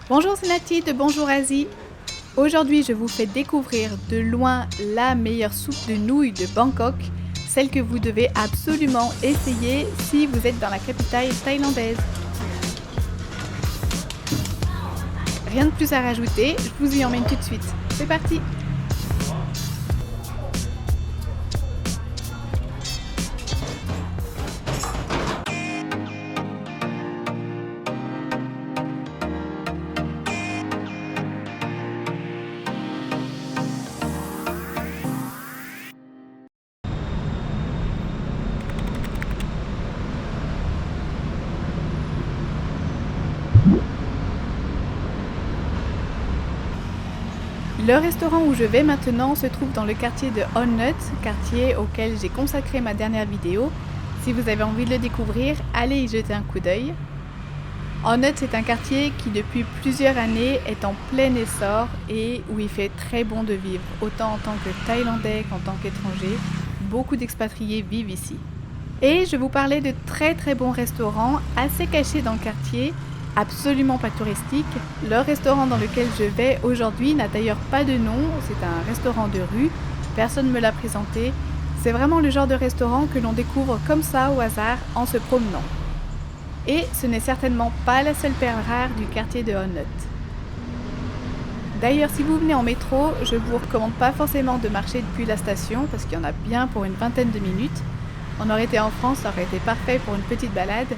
Bonjour, c'est Nati de Bonjour Asie. Aujourd'hui, je vous fais découvrir de loin la meilleure soupe de nouilles de Bangkok, celle que vous devez absolument essayer si vous êtes dans la capitale thaïlandaise. Rien de plus à rajouter, je vous y emmène tout de suite. C'est parti! Le restaurant où je vais maintenant se trouve dans le quartier de On Nut, quartier auquel j'ai consacré ma dernière vidéo. Si vous avez envie de le découvrir, allez y jeter un coup d'œil. On Nut, c'est un quartier qui depuis plusieurs années est en plein essor et où il fait très bon de vivre, autant en tant que Thaïlandais qu'en tant qu'étranger. Beaucoup d'expatriés vivent ici. Et je vous parlais de très bons restaurants assez cachés dans le quartier, absolument pas touristique. Le restaurant dans lequel je vais aujourd'hui n'a d'ailleurs pas de nom, c'est un restaurant de rue, personne ne me l'a présenté. C'est vraiment le genre de restaurant que l'on découvre comme ça au hasard en se promenant. Et ce n'est certainement pas la seule perle rare du quartier de On Nut. D'ailleurs, si vous venez en métro, je vous recommande pas forcément de marcher depuis la station parce qu'il y en a bien pour une vingtaine de minutes. On aurait été en France, ça aurait été parfait pour une petite balade.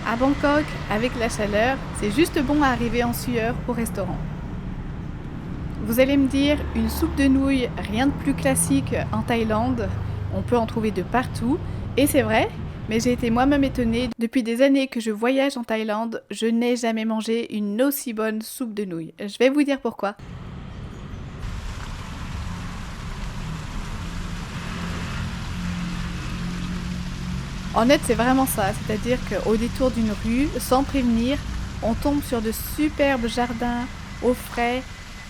À Bangkok, avec la chaleur, c'est juste bon à arriver en sueur au restaurant. Vous allez me dire, une soupe de nouilles, rien de plus classique en Thaïlande, on peut en trouver de partout, et c'est vrai, mais j'ai été moi-même étonnée. Depuis des années que je voyage en Thaïlande, je n'ai jamais mangé une aussi bonne soupe de nouilles. Je vais vous dire pourquoi. En net, c'est vraiment ça, c'est-à-dire qu'au détour d'une rue, sans prévenir, on tombe sur de superbes jardins au frais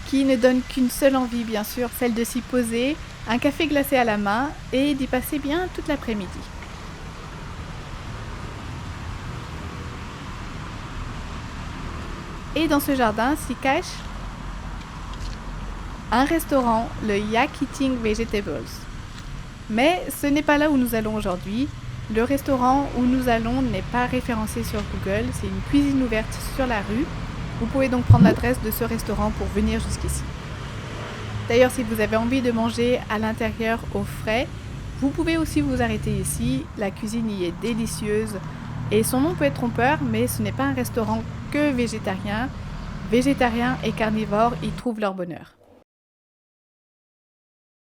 qui ne donnent qu'une seule envie, bien sûr, celle de s'y poser, un café glacé à la main et d'y passer bien toute l'après-midi. Et dans ce jardin s'y cache un restaurant, le Yak Eating Vegetables. Mais ce n'est pas là où nous allons aujourd'hui. Le restaurant où nous allons n'est pas référencé sur Google, c'est une cuisine ouverte sur la rue. Vous pouvez donc prendre l'adresse de ce restaurant pour venir jusqu'ici. D'ailleurs, si vous avez envie de manger à l'intérieur au frais, vous pouvez aussi vous arrêter ici. La cuisine y est délicieuse et son nom peut être trompeur, mais ce n'est pas un restaurant que végétarien. Végétariens et carnivores y trouvent leur bonheur.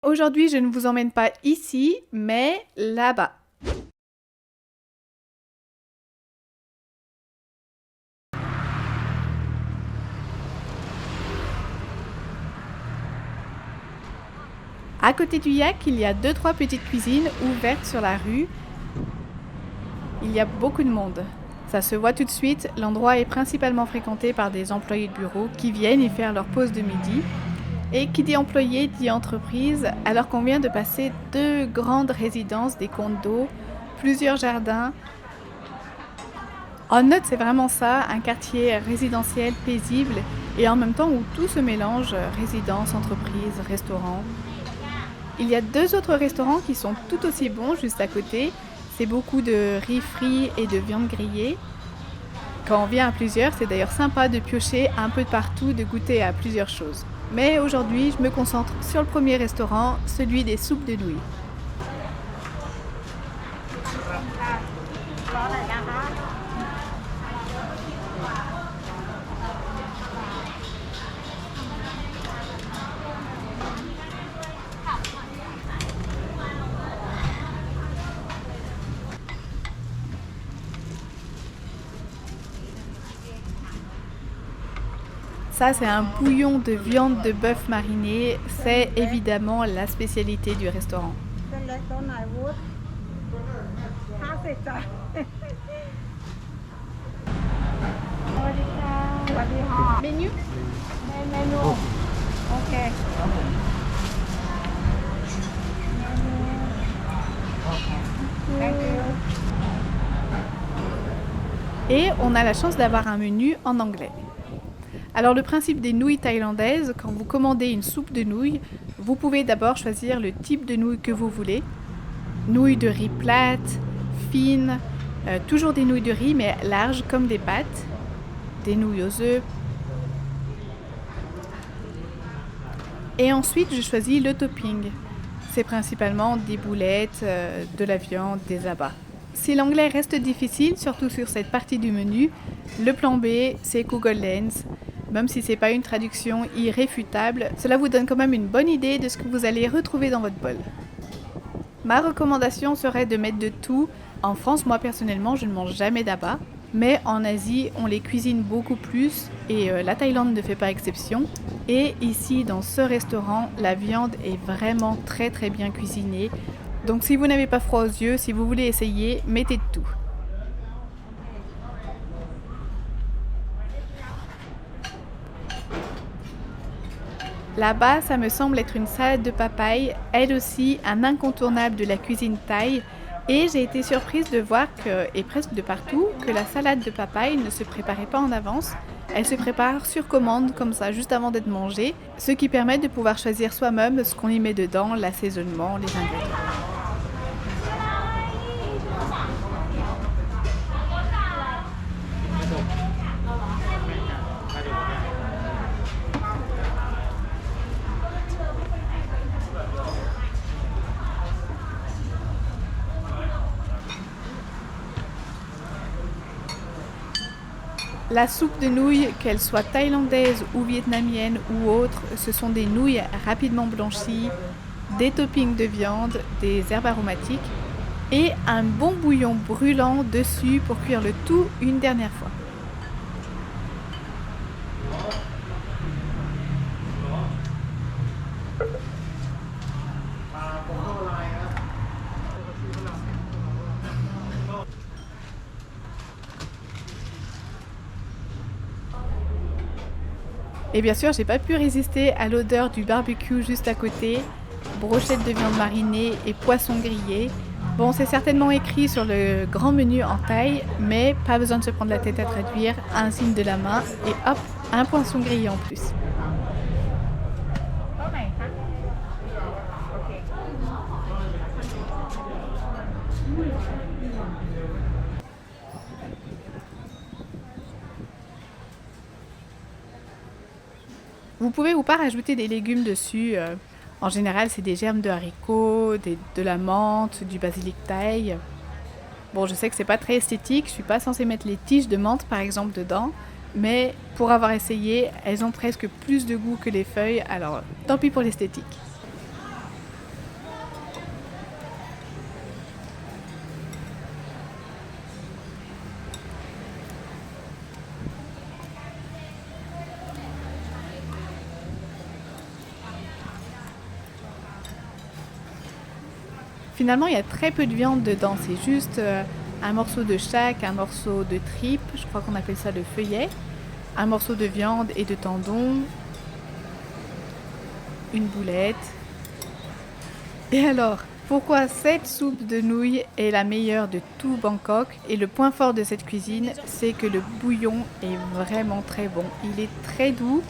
Aujourd'hui, je ne vous emmène pas ici, mais là-bas. À côté du yak, il y a 2-3 petites cuisines ouvertes sur la rue. Il y a beaucoup de monde. Ça se voit tout de suite, l'endroit est principalement fréquenté par des employés de bureau qui viennent y faire leur pause de midi. Et qui dit employé dit entreprise, alors qu'on vient de passer 2 grandes résidences, des condos, plusieurs jardins. On Nut, c'est vraiment ça, un quartier résidentiel paisible et en même temps où tout se mélange, résidence, entreprise, restaurant. Il y a 2 autres restaurants qui sont tout aussi bons juste à côté. C'est beaucoup de riz frit et de viande grillée. Quand on vient à plusieurs, c'est d'ailleurs sympa de piocher un peu de partout, de goûter à plusieurs choses. Mais aujourd'hui, je me concentre sur le premier restaurant, celui des soupes de nouilles. Ça, c'est un bouillon de viande de bœuf marinée. C'est évidemment la spécialité du restaurant. Menu? Ok. Et on a la chance d'avoir un menu en anglais. Alors le principe des nouilles thaïlandaises, quand vous commandez une soupe de nouilles, vous pouvez d'abord choisir le type de nouilles que vous voulez. Nouilles de riz plates, fines, toujours des nouilles de riz mais larges comme des pâtes, des nouilles aux œufs. Et ensuite je choisis le topping. C'est principalement des boulettes, de la viande, des abats. Si l'anglais reste difficile, surtout sur cette partie du menu, le plan B, c'est Google Lens. Même si ce n'est pas une traduction irréfutable, cela vous donne quand même une bonne idée de ce que vous allez retrouver dans votre bol. Ma recommandation serait de mettre de tout. En France, moi personnellement, je ne mange jamais d'abats. Mais en Asie, on les cuisine beaucoup plus et la Thaïlande ne fait pas exception. Et ici, dans ce restaurant, la viande est vraiment très très bien cuisinée. Donc si vous n'avez pas froid aux yeux, si vous voulez essayer, mettez de tout. Là-bas, ça me semble être une salade de papaye, elle aussi un incontournable de la cuisine thaï. Et j'ai été surprise de voir que, et presque de partout, que la salade de papaye ne se préparait pas en avance. Elle se prépare sur commande, comme ça, juste avant d'être mangée, ce qui permet de pouvoir choisir soi-même ce qu'on y met dedans, l'assaisonnement, les ingrédients. La soupe de nouilles, qu'elle soit thaïlandaise ou vietnamienne ou autre, ce sont des nouilles rapidement blanchies, des toppings de viande, des herbes aromatiques et un bon bouillon brûlant dessus pour cuire le tout une dernière fois. Et bien sûr, j'ai pas pu résister à l'odeur du barbecue juste à côté, brochettes de viande marinée et poisson grillé. Bon, c'est certainement écrit sur le grand menu en thaï, mais pas besoin de se prendre la tête à traduire, un signe de la main et hop, un poisson grillé en plus. Vous pouvez ou pas rajouter des légumes dessus. En général, c'est des germes de haricots, de la menthe, du basilic thaï. Bon, je sais que c'est pas très esthétique, je suis pas censée mettre les tiges de menthe par exemple dedans, mais pour avoir essayé, elles ont presque plus de goût que les feuilles, alors tant pis pour l'esthétique. Finalement, il y a très peu de viande dedans, c'est juste un morceau de chaque, un morceau de tripe, je crois qu'on appelle ça le feuillet, un morceau de viande et de tendon, une boulette. Et alors, pourquoi cette soupe de nouilles est la meilleure de tout Bangkok? Et le point fort de cette cuisine, c'est que le bouillon est vraiment très bon. Il est très doux.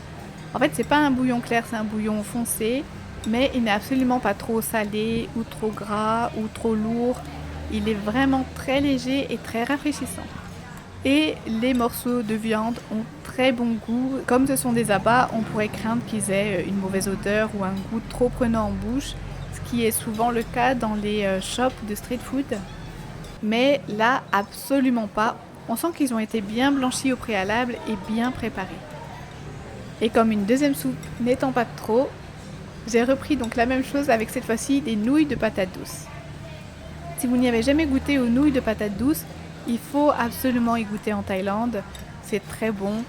En fait, c'est pas un bouillon clair, c'est un bouillon foncé, mais il n'est absolument pas trop salé ou trop gras ou trop lourd. Il est vraiment très léger et très rafraîchissant. Et les morceaux de viande ont très bon goût. Comme ce sont des abats, on pourrait craindre qu'ils aient une mauvaise odeur ou un goût trop prenant en bouche, ce qui est souvent le cas dans les shops de street food. Mais là, absolument pas. On sent qu'ils ont été bien blanchis au préalable et bien préparés. Et comme une deuxième soupe n'étant pas de trop, j'ai repris donc la même chose avec cette fois-ci des nouilles de patates douces. Si vous n'y avez jamais goûté aux nouilles de patates douces, il faut absolument y goûter en Thaïlande, c'est très bon.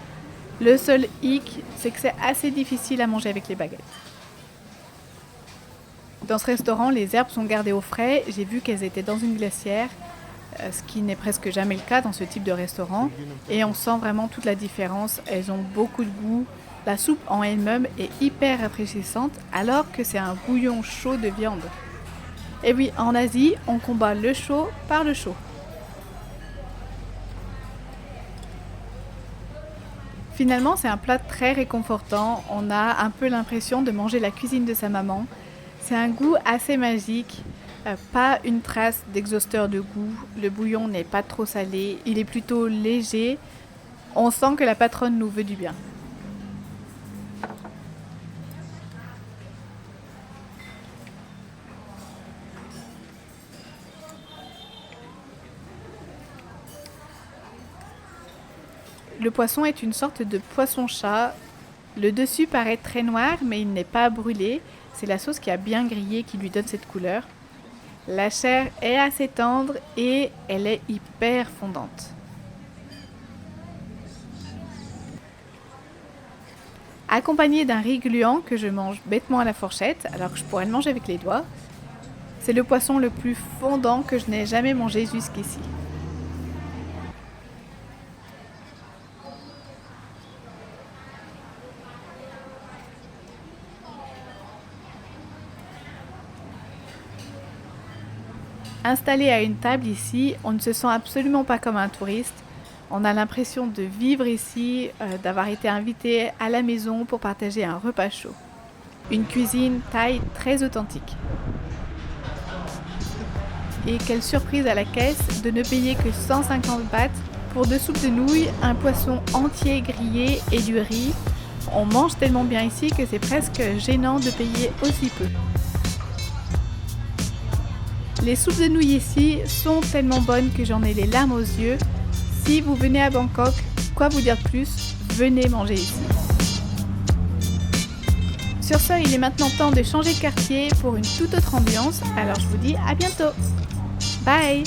Le seul hic, c'est que c'est assez difficile à manger avec les baguettes. Dans ce restaurant, les herbes sont gardées au frais, j'ai vu qu'elles étaient dans une glacière, ce qui n'est presque jamais le cas dans ce type de restaurant. Et on sent vraiment toute la différence, elles ont beaucoup de goût. La soupe en elle-même est hyper rafraîchissante alors que c'est un bouillon chaud de viande. Et oui, en Asie, on combat le chaud par le chaud. Finalement, c'est un plat très réconfortant. On a un peu l'impression de manger la cuisine de sa maman. C'est un goût assez magique, pas une trace d'exhausteur de goût. Le bouillon n'est pas trop salé, il est plutôt léger. On sent que la patronne nous veut du bien. Le poisson est une sorte de poisson-chat. Le dessus paraît très noir, mais il n'est pas brûlé. C'est la sauce qui a bien grillé qui lui donne cette couleur. La chair est assez tendre et elle est hyper fondante. Accompagné d'un riz gluant que je mange bêtement à la fourchette, alors que je pourrais le manger avec les doigts. C'est le poisson le plus fondant que je n'ai jamais mangé jusqu'ici. Installé à une table ici, on ne se sent absolument pas comme un touriste. On a l'impression de vivre ici, d'avoir été invité à la maison pour partager un repas chaud. Une cuisine thaï très authentique. Et quelle surprise à la caisse de ne payer que 150 bahts pour 2 soupes de nouilles, un poisson entier grillé et du riz. On mange tellement bien ici que c'est presque gênant de payer aussi peu. Les soupes de nouilles ici sont tellement bonnes que j'en ai les larmes aux yeux. Si vous venez à Bangkok, quoi vous dire de plus, venez manger ici. Sur ce, il est maintenant temps de changer de quartier pour une toute autre ambiance, alors je vous dis à bientôt. Bye!